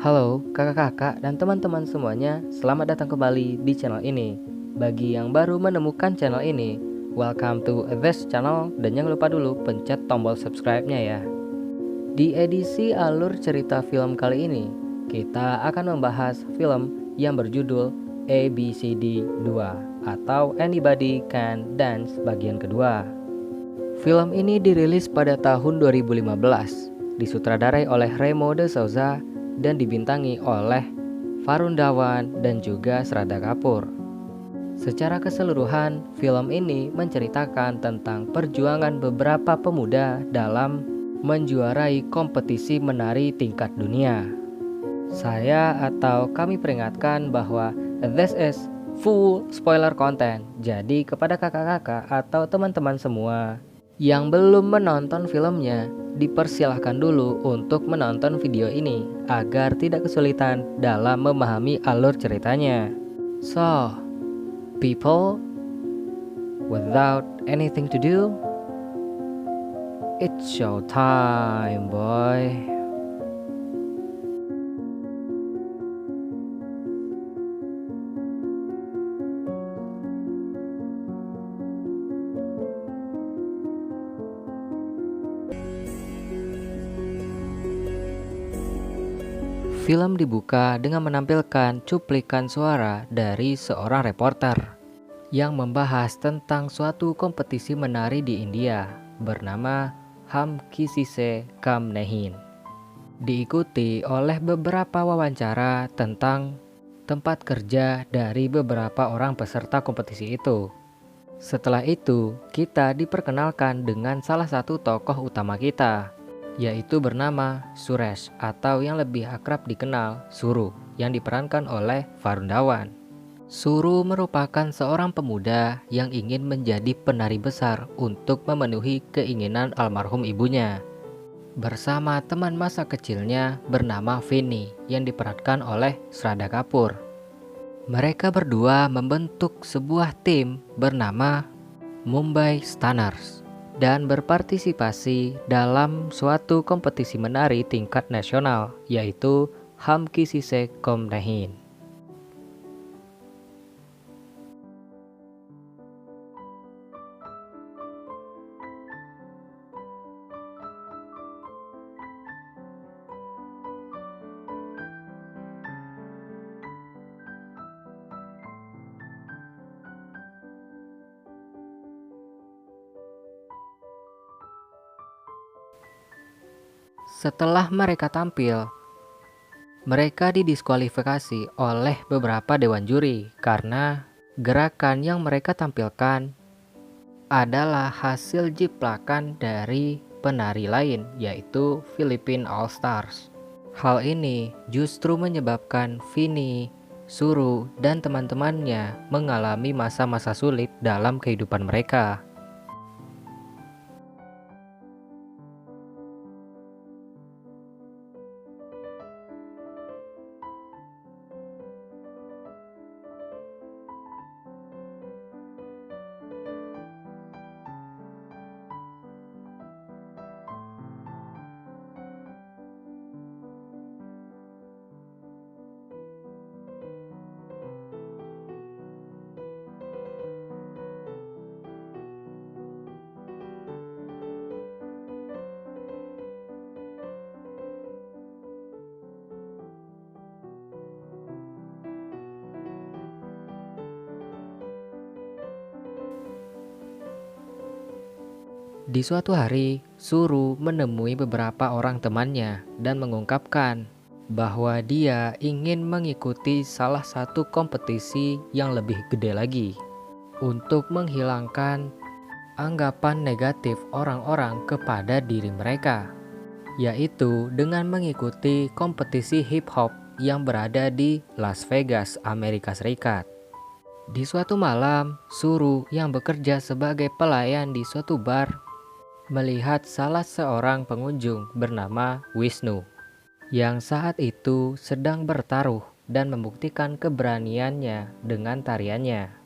Halo kakak-kakak dan teman-teman semuanya, selamat datang kembali di channel ini. Bagi yang baru menemukan channel ini, welcome to this channel dan jangan lupa dulu pencet tombol subscribe-nya ya. Di edisi alur cerita film kali ini, kita akan membahas film yang berjudul ABCD 2 atau Anybody Can Dance bagian kedua. Film ini dirilis pada tahun 2015, disutradarai oleh Remo de Souza dan dibintangi oleh Varun Dhawan dan juga Shraddha Kapoor. Secara keseluruhan, film ini menceritakan tentang perjuangan beberapa pemuda dalam menjuarai kompetisi menari tingkat dunia. Saya atau kami peringatkan bahwa this is full spoiler content. Jadi kepada kakak-kakak atau teman-teman semua yang belum menonton filmnya, dipersilahkan dulu untuk menonton video ini agar tidak kesulitan dalam memahami alur ceritanya. So, people, without anything to do, it's show time, boy. Film dibuka dengan menampilkan cuplikan suara dari seorang reporter yang membahas tentang suatu kompetisi menari di India bernama Hum Kisi Se Kam Nahin. Diikuti oleh beberapa wawancara tentang tempat kerja dari beberapa orang peserta kompetisi itu. Setelah itu, kita diperkenalkan dengan salah satu tokoh utama kita, yaitu bernama Suresh atau yang lebih akrab dikenal Suru, yang diperankan oleh Varun Dhawan. Suru merupakan seorang pemuda yang ingin menjadi penari besar untuk memenuhi keinginan almarhum ibunya. Bersama teman masa kecilnya bernama Vinny yang diperankan oleh Shraddha Kapoor. Mereka berdua membentuk sebuah tim bernama Mumbai Stunners dan berpartisipasi dalam suatu kompetisi menari tingkat nasional, yaitu Hum Kisi Se Kam Nahin. Setelah mereka tampil, mereka didiskualifikasi oleh beberapa dewan juri karena gerakan yang mereka tampilkan adalah hasil jiplakan dari penari lain, yaitu Philippine All Stars. Hal ini justru menyebabkan Vinny, Suru, dan teman-temannya mengalami masa-masa sulit dalam kehidupan mereka. Di suatu hari, Suru menemui beberapa orang temannya dan mengungkapkan bahwa dia ingin mengikuti salah satu kompetisi yang lebih gede lagi untuk menghilangkan anggapan negatif orang-orang kepada diri mereka, yaitu dengan mengikuti kompetisi hip hop yang berada di Las Vegas, Amerika Serikat. Di suatu malam, Suru yang bekerja sebagai pelayan di suatu bar melihat salah seorang pengunjung bernama Wisnu yang saat itu sedang bertaruh dan membuktikan keberaniannya dengan tariannya.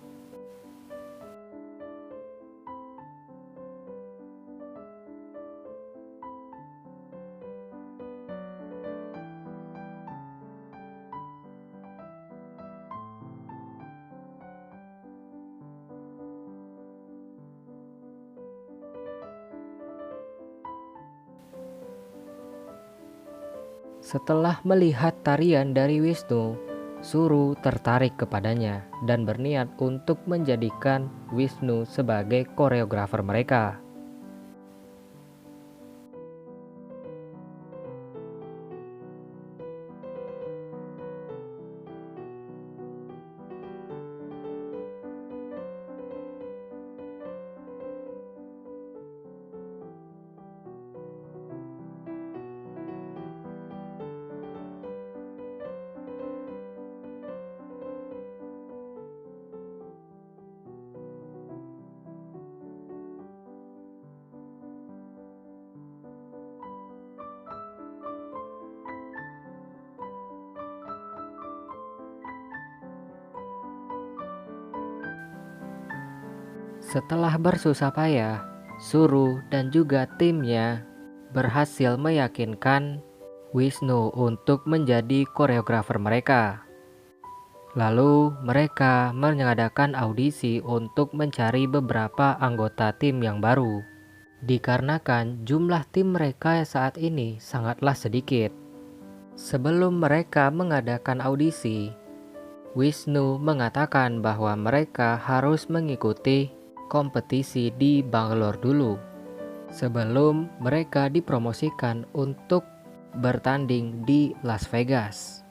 Setelah melihat tarian dari Wisnu, Suru tertarik kepadanya dan berniat untuk menjadikan Wisnu sebagai koreografer mereka. Setelah bersusah payah, Suru dan juga timnya berhasil meyakinkan Wisnu untuk menjadi koreografer mereka. Lalu mereka mengadakan audisi untuk mencari beberapa anggota tim yang baru. Dikarenakan jumlah tim mereka saat ini sangatlah sedikit. Sebelum mereka mengadakan audisi, Wisnu mengatakan bahwa mereka harus mengikuti kompetisi di Bangalore dulu sebelum mereka dipromosikan untuk bertanding di Las Vegas.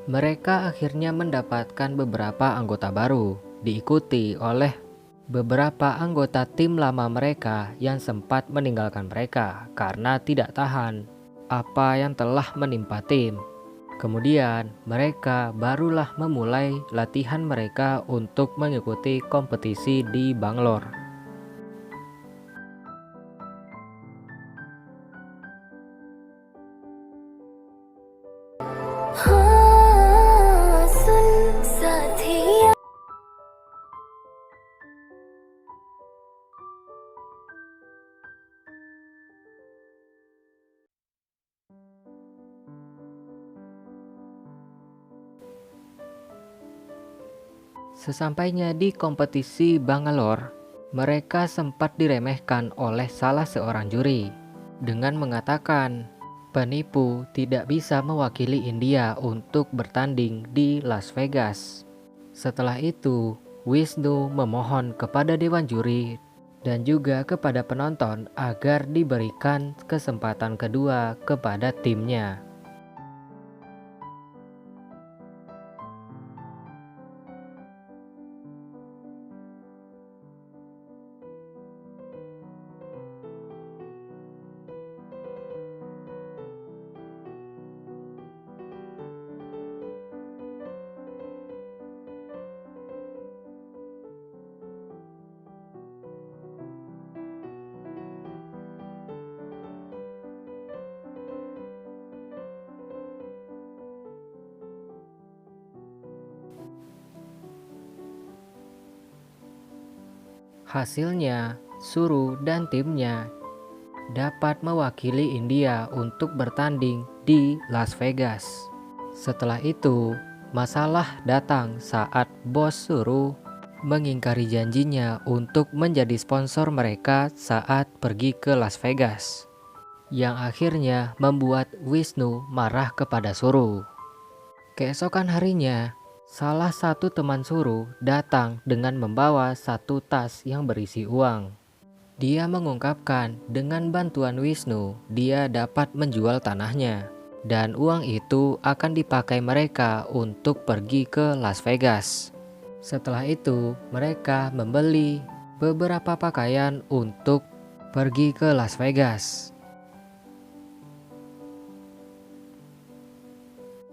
Mereka akhirnya mendapatkan beberapa anggota baru, diikuti oleh beberapa anggota tim lama mereka yang sempat meninggalkan mereka karena tidak tahan apa yang telah menimpa tim. Kemudian mereka barulah memulai latihan mereka untuk mengikuti kompetisi di Bangalore. Sesampainya di kompetisi Bangalore, mereka sempat diremehkan oleh salah seorang juri dengan mengatakan penipu tidak bisa mewakili India untuk bertanding di Las Vegas. Setelah itu, Wisnu memohon kepada dewan juri dan juga kepada penonton agar diberikan kesempatan kedua kepada timnya. Hasilnya, Suru dan timnya dapat mewakili India untuk bertanding di Las Vegas. Setelah itu, masalah datang saat bos Suru mengingkari janjinya untuk menjadi sponsor mereka saat pergi ke Las Vegas, yang akhirnya membuat Wisnu marah kepada Suru. Keesokan harinya, salah satu teman Suru datang dengan membawa satu tas yang berisi uang. Dia mengungkapkan dengan bantuan Wisnu, dia dapat menjual tanahnya. Dan uang itu akan dipakai mereka untuk pergi ke Las Vegas. Setelah itu, mereka membeli beberapa pakaian untuk pergi ke Las Vegas.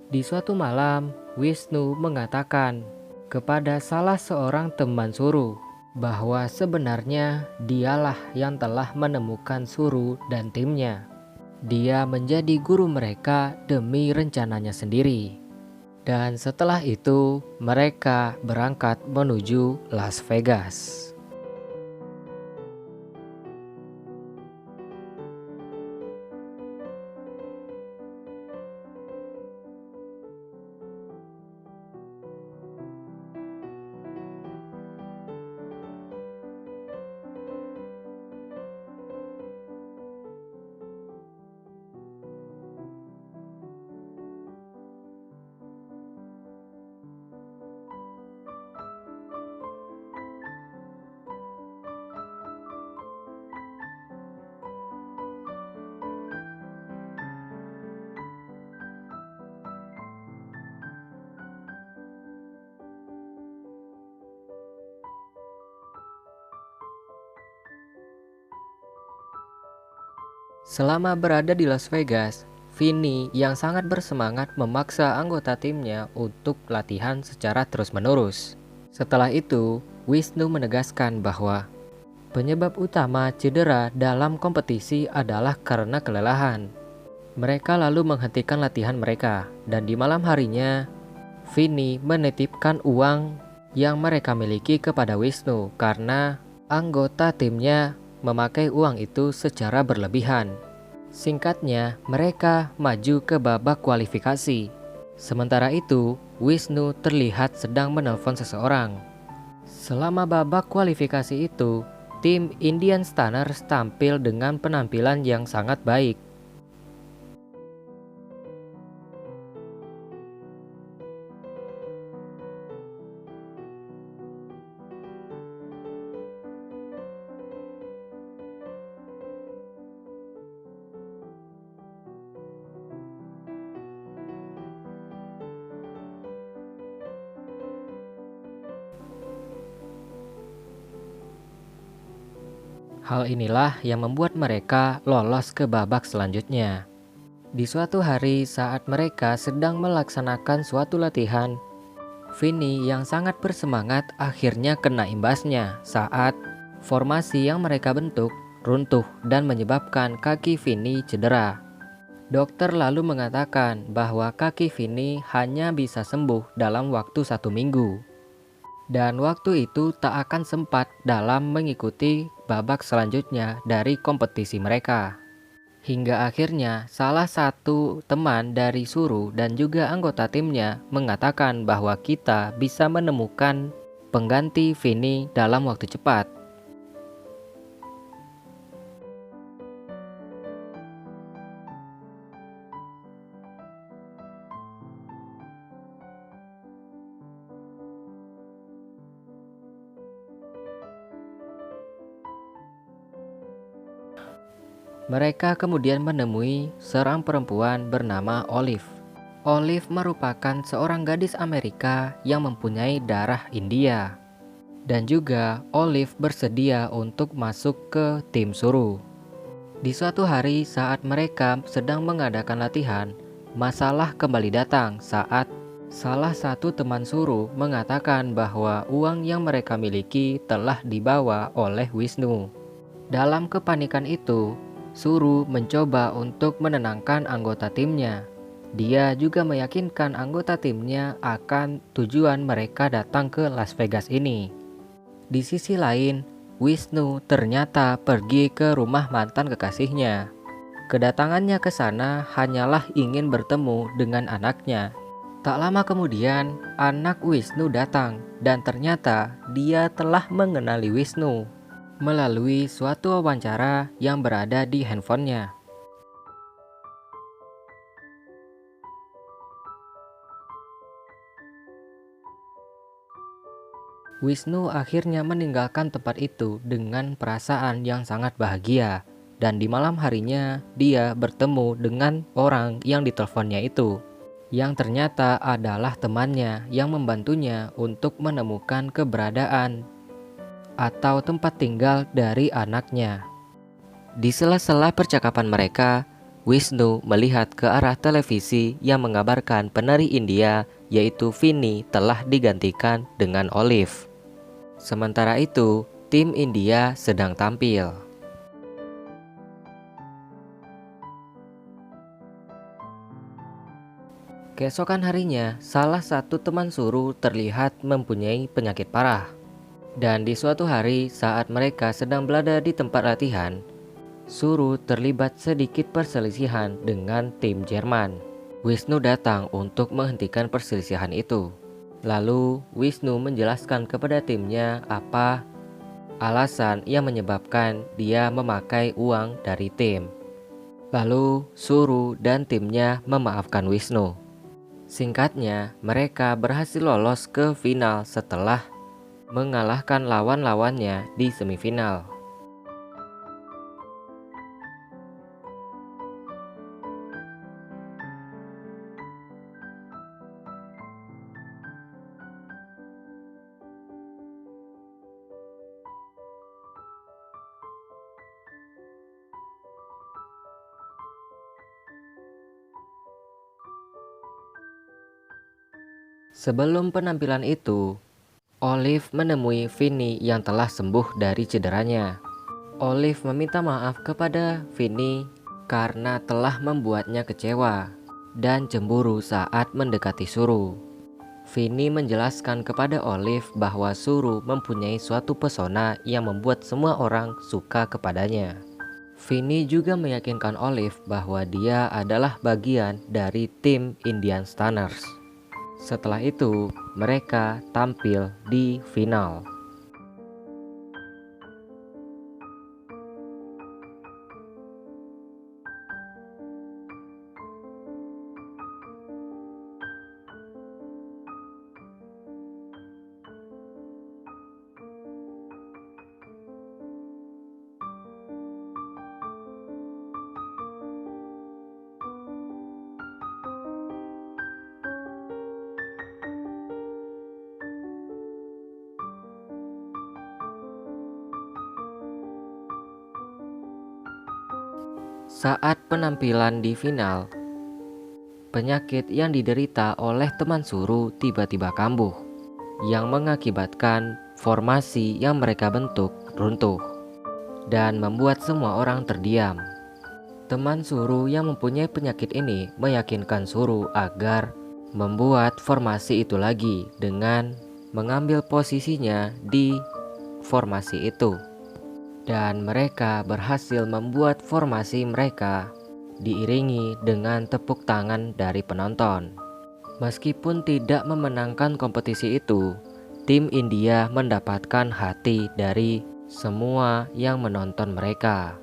Di suatu malam, Wisnu mengatakan kepada salah seorang teman Suru bahwa sebenarnya dialah yang telah menemukan Suru dan timnya. Dia menjadi guru mereka demi rencananya sendiri. Dan setelah itu mereka berangkat menuju Las Vegas. Selama berada di Las Vegas, Vinny yang sangat bersemangat memaksa anggota timnya untuk latihan secara terus-menerus. Setelah itu, Wisnu menegaskan bahwa penyebab utama cedera dalam kompetisi adalah karena kelelahan. Mereka lalu menghentikan latihan mereka, dan di malam harinya, Vinny menitipkan uang yang mereka miliki kepada Wisnu karena anggota timnya memakai uang itu secara berlebihan. Singkatnya, mereka maju ke babak kualifikasi. Sementara itu, Wisnu terlihat sedang menelpon seseorang. Selama babak kualifikasi itu, tim Indian Stunners tampil dengan penampilan yang sangat baik. Hal inilah yang membuat mereka lolos ke babak selanjutnya. Di suatu hari saat mereka sedang melaksanakan suatu latihan, Vinny yang sangat bersemangat akhirnya kena imbasnya saat formasi yang mereka bentuk runtuh dan menyebabkan kaki Vinny cedera. Dokter lalu mengatakan bahwa kaki Vinny hanya bisa sembuh dalam waktu 1 minggu. Dan waktu itu tak akan sempat dalam mengikuti babak selanjutnya dari kompetisi mereka. Hingga akhirnya salah satu teman dari Suru dan juga anggota timnya mengatakan bahwa kita bisa menemukan pengganti Vinny dalam waktu cepat. Mereka kemudian menemui seorang perempuan bernama Olive. Olive merupakan seorang gadis Amerika yang mempunyai darah India. Dan juga Olive bersedia untuk masuk ke tim Suru. Di suatu hari saat mereka sedang mengadakan latihan, masalah kembali datang saat salah satu teman Suru mengatakan bahwa uang yang mereka miliki telah dibawa oleh Wisnu. Dalam kepanikan itu, Suru mencoba untuk menenangkan anggota timnya. Dia juga meyakinkan anggota timnya akan tujuan mereka datang ke Las Vegas ini. Di sisi lain, Wisnu ternyata pergi ke rumah mantan kekasihnya. Kedatangannya ke sana hanyalah ingin bertemu dengan anaknya. Tak lama kemudian, anak Wisnu datang dan ternyata dia telah mengenali Wisnu melalui suatu wawancara yang berada di handphonenya. Wisnu akhirnya meninggalkan tempat itu dengan perasaan yang sangat bahagia, dan di malam harinya dia bertemu dengan orang yang diteleponnya itu, yang ternyata adalah temannya yang membantunya untuk menemukan keberadaan atau tempat tinggal dari anaknya. Di sela-sela percakapan mereka, Wisnu melihat ke arah televisi yang mengabarkan penari India yaitu Vinny telah digantikan dengan Olive. Sementara itu, tim India sedang tampil. Keesokan harinya, salah satu teman Suru terlihat mempunyai penyakit parah. Dan di suatu hari saat mereka sedang berada di tempat latihan, Suru terlibat sedikit perselisihan dengan tim Jerman. Wisnu datang untuk menghentikan perselisihan itu. Lalu Wisnu menjelaskan kepada timnya apa alasan yang menyebabkan dia memakai uang dari tim. Lalu Suru dan timnya memaafkan Wisnu. Singkatnya, mereka berhasil lolos ke final setelah mengalahkan lawan-lawannya di semifinal. Sebelum penampilan itu, Olive menemui Vinny yang telah sembuh dari cederanya. Olive meminta maaf kepada Vinny karena telah membuatnya kecewa dan cemburu saat mendekati Suru. Vinny menjelaskan kepada Olive bahwa Suru mempunyai suatu pesona yang membuat semua orang suka kepadanya. Vinny juga meyakinkan Olive bahwa dia adalah bagian dari tim Indian Stunners. Setelah itu, mereka tampil di final. Saat penampilan di final, penyakit yang diderita oleh teman Suru tiba-tiba kambuh, yang mengakibatkan formasi yang mereka bentuk runtuh dan membuat semua orang terdiam. Teman Suru yang mempunyai penyakit ini meyakinkan Suru agar membuat formasi itu lagi dengan mengambil posisinya di formasi itu. Dan mereka berhasil membuat formasi mereka diiringi dengan tepuk tangan dari penonton. Meskipun tidak memenangkan kompetisi itu, tim India mendapatkan hati dari semua yang menonton mereka.